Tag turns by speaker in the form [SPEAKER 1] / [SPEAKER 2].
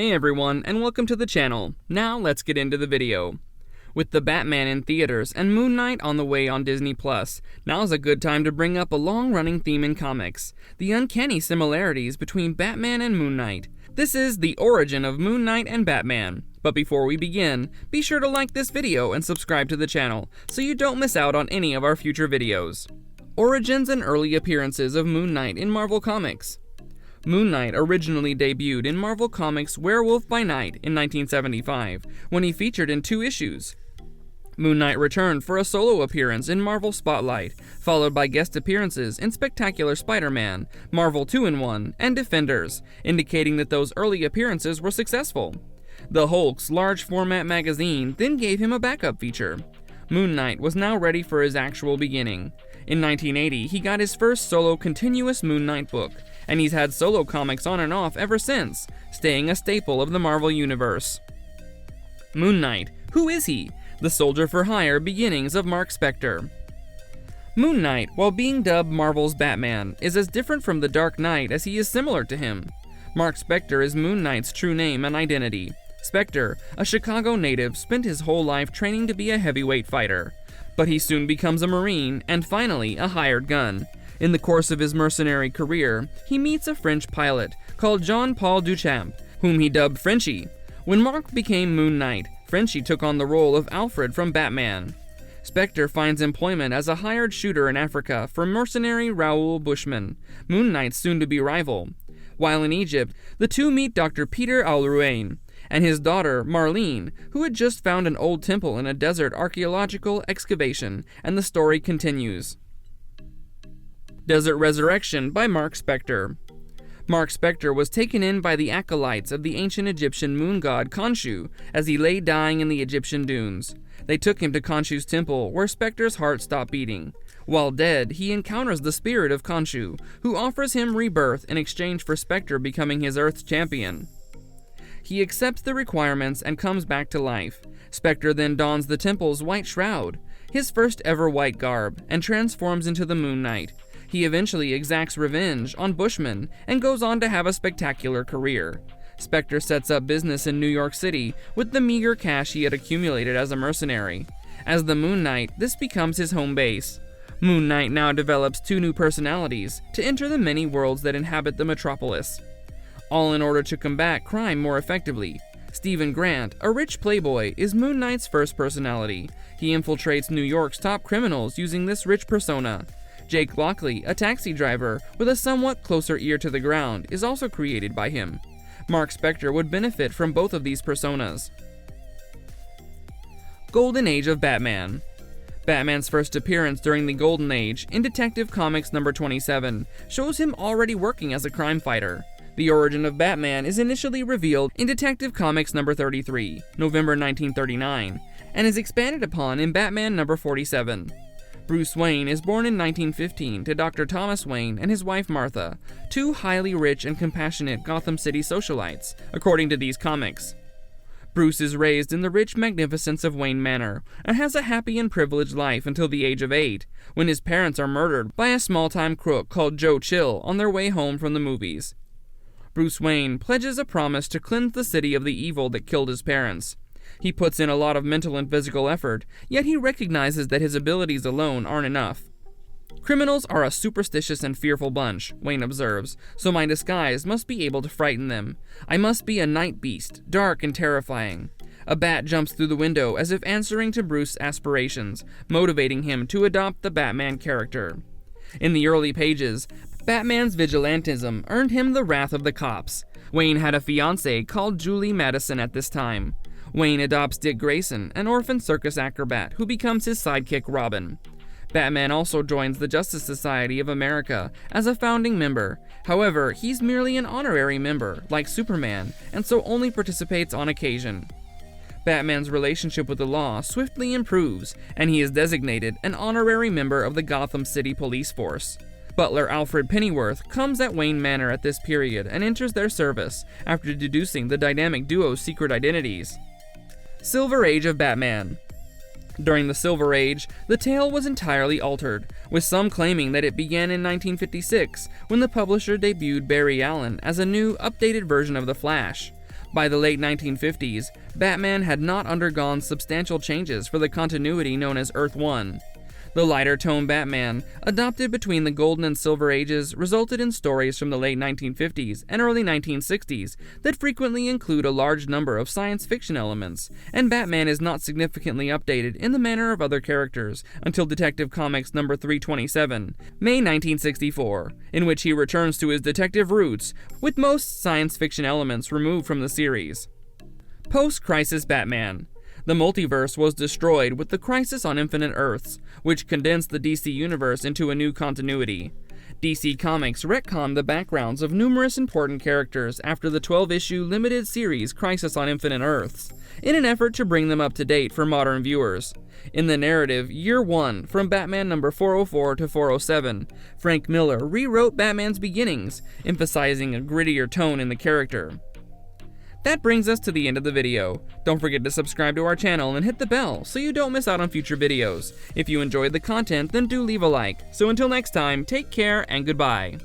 [SPEAKER 1] Hey everyone, and welcome to the channel. Now let's get into the video. With The Batman in theaters and Moon Knight on the way on Disney+, now's a good time to bring up a long-running theme in comics, the uncanny similarities between Batman and Moon Knight. This is the origin of Moon Knight and Batman. But before we begin, be sure to like this video and subscribe to the channel, so you don't miss out on any of our future videos. Origins and early appearances of Moon Knight in Marvel Comics. Moon Knight originally debuted in Marvel Comics' Werewolf by Night in 1975, when he featured in 2 issues. Moon Knight returned for a solo appearance in Marvel Spotlight, followed by guest appearances in Spectacular Spider-Man, Marvel 2-in-1, and Defenders, indicating that those early appearances were successful. The Hulk's large-format magazine then gave him a backup feature. Moon Knight was now ready for his actual beginning. In 1980, he got his first solo continuous Moon Knight book, and he's had solo comics on and off ever since, staying a staple of the Marvel Universe. Moon Knight. Who is he? The soldier for hire beginnings of Mark Spector. Moon Knight, while being dubbed Marvel's Batman, is as different from the Dark Knight as he is similar to him. Mark Spector is Moon Knight's true name and identity. Spector, a Chicago native, spent his whole life training to be a heavyweight fighter. But he soon becomes a Marine, and finally, a hired gun. In the course of his mercenary career, he meets a French pilot called Jean-Paul Duchamp, whom he dubbed Frenchie. When Mark became Moon Knight, Frenchie took on the role of Alfred from Batman. Spector finds employment as a hired shooter in Africa for mercenary Raoul Bushman, Moon Knight's soon-to-be rival. While in Egypt, the two meet Dr. Peter Alruane and his daughter, Marlene, who had just found an old temple in a desert archaeological excavation, and the story continues. Desert Resurrection by Mark Spector. Mark Spector was taken in by the acolytes of the ancient Egyptian moon god Khonshu as he lay dying in the Egyptian dunes. They took him to Khonshu's temple, where Spector's heart stopped beating. While dead, he encounters the spirit of Khonshu, who offers him rebirth in exchange for Spector becoming his Earth's champion. He accepts the requirements and comes back to life. Spector then dons the temple's white shroud, his first ever white garb, and transforms into the Moon Knight. He eventually exacts revenge on Bushman and goes on to have a spectacular career. Spector sets up business in New York City with the meager cash he had accumulated as a mercenary. As the Moon Knight, this becomes his home base. Moon Knight now develops 2 new personalities to enter the many worlds that inhabit the metropolis, all in order to combat crime more effectively. Stephen Grant, a rich playboy, is Moon Knight's first personality. He infiltrates New York's top criminals using this rich persona. Jake Lockley, a taxi driver with a somewhat closer ear to the ground, is also created by him. Mark Spector would benefit from both of these personas. Golden Age of Batman. Batman's first appearance during the Golden Age, in Detective Comics number 27, shows him already working as a crime fighter. The origin of Batman is initially revealed in Detective Comics number 33, November 1939, and is expanded upon in Batman number 47. Bruce Wayne is born in 1915 to Dr. Thomas Wayne and his wife Martha, 2 highly rich and compassionate Gotham City socialites, according to these comics. Bruce is raised in the rich magnificence of Wayne Manor, and has a happy and privileged life until the age of 8, when his parents are murdered by a small-time crook called Joe Chill on their way home from the movies. Bruce Wayne pledges a promise to cleanse the city of the evil that killed his parents. He puts in a lot of mental and physical effort, yet he recognizes that his abilities alone aren't enough. Criminals are a superstitious and fearful bunch, Wayne observes, so my disguise must be able to frighten them. I must be a night beast, dark and terrifying. A bat jumps through the window as if answering to Bruce's aspirations, motivating him to adopt the Batman character. In the early pages, Batman's vigilantism earned him the wrath of the cops. Wayne had a fiancée called Julie Madison at this time. Wayne adopts Dick Grayson, an orphan circus acrobat who becomes his sidekick Robin. Batman also joins the Justice Society of America as a founding member. However, he's merely an honorary member, like Superman, and so only participates on occasion. Batman's relationship with the law swiftly improves, and he is designated an honorary member of the Gotham City Police Force. Butler Alfred Pennyworth comes at Wayne Manor at this period and enters their service after deducing the dynamic duo's secret identities. Silver Age of Batman. During the Silver Age, the tale was entirely altered, with some claiming that it began in 1956, when the publisher debuted Barry Allen as a new, updated version of The Flash. By the late 1950s, Batman had not undergone substantial changes for the continuity known as Earth 1. The lighter tone Batman, adopted between the Golden and Silver Ages, resulted in stories from the late 1950s and early 1960s that frequently include a large number of science fiction elements, and Batman is not significantly updated in the manner of other characters until Detective Comics number 327, May 1964, in which he returns to his detective roots, with most science fiction elements removed from the series. Post-Crisis Batman. The multiverse was destroyed with the Crisis on Infinite Earths, which condensed the DC Universe into a new continuity. DC Comics retconned the backgrounds of numerous important characters after the 12-issue limited series Crisis on Infinite Earths, in an effort to bring them up to date for modern viewers. In the narrative Year 1, from Batman number 404 to 407, Frank Miller rewrote Batman's beginnings, emphasizing a grittier tone in the character. That brings us to the end of the video. Don't forget to subscribe to our channel and hit the bell so you don't miss out on future videos. If you enjoyed the content, then do leave a like. So until next time, take care and goodbye.